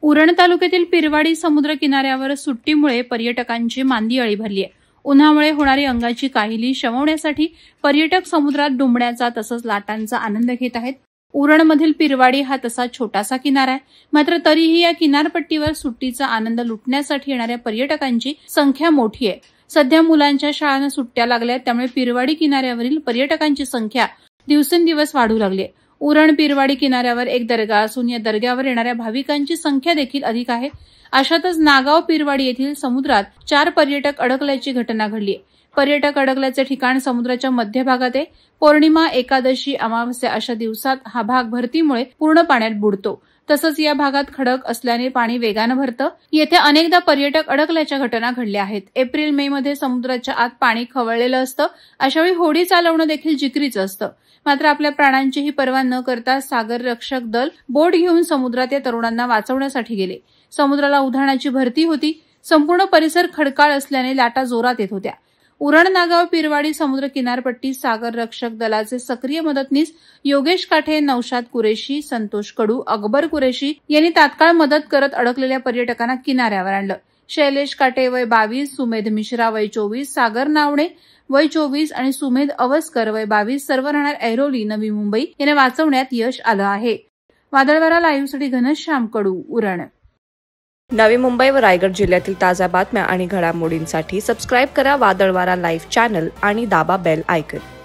उरण तालुक्यातील पिरवाडी समुद्र किनाऱ्यावर सुट्टीमुळे पर्यटकांची मांदी अळी भरली आहे। उन्हामुळे होणारी अंगाची काहिली शमवण्यासाठी पर्यटक समुद्रात डुंबण्याचा तसंच लाटांचा आनंद घेत आहेत। उरणमधील पिरवाडी हा तसा छोटासा किनारा आहे, मात्र तरीही या किनारपट्टीवर सुट्टीचा आनंद लुटण्यासाठी येणाऱ्या पर्यटकांची संख्या मोठी आहे। सध्या मुलांच्या शाळांना सुट्ट्या लागल्या, त्यामुळे पिरवाडी किनाऱ्यावरील पर्यटकांची संख्या दिवसेंदिवस वाढू लागली आहे। उरण पिरवाडी किनाऱ्यावर एक दर्गा असून या दर्ग्यावर येणाऱ्या भाविकांची संख्या देखील अधिक आहे। अशातच नागाव पिरवाडी येथील समुद्रात 4 पर्यटक अडकल्याची घटना घडली आहे। पर्यटक अडकल्याचे ठिकाण समुद्राच्या मध्यभागात आहे। पौर्णिमा, एकादशी, अमावस्या अशा दिवसात हा भाग भरतीमुळे पूर्ण पाण्यात बुडतो। तसंच या भागात खडक असल्याने पाणी वेगाने भरतं। येथे अनेकदा पर्यटक अडकल्याच्या घटना घडल्या आहेत। एप्रिल मे मध्ये समुद्राच्या आत पाणी खवळलेलं असतं, अशावेळी होडी चालवणं देखील जिकरीचं असतं। मात्र आपल्या प्राणांचीही पर्वा न करता सागर रक्षक दल बोट घेऊन समुद्रात या तरुणांना वाचवण्यासाठी गेले। समुद्राला उधाणाची भरती होती। संपूर्ण परिसर खडकाळ असल्याने लाटा जोरात येत होत्या। उरण नागाव पिरवाडी समुद्र किनारपट्टी सागर रक्षक दलाचे सक्रिय मदतनीस योगेश काठे, नौशाद कुरेशी, संतोष कडू, अकबर कुरेशी यांनी तात्काळ मदत करत अडकलेल्या पर्यटकांना किनाऱ्यावर आणलं। शैलेश काटे वय 22, सुमेध मिश्रा वय 24, सागर नावणे वय 24 आणि सुमेध अवस्कर वय 22 सर्व राहणार ऐरोली, नवी मुंबई यांना वाचवण्यात यश आलं आहे। वादळवारा लाईव्हसाठी घनश्याम कडू, उरण। नवी मुंबई व रायगड जिल्ह्यातील ताज्या बातम्या आणि घडामोडींसाठी सबस्क्राईब करा वादळवारा लाईव्ह चॅनल आणि दाबा बेल आयकॉन।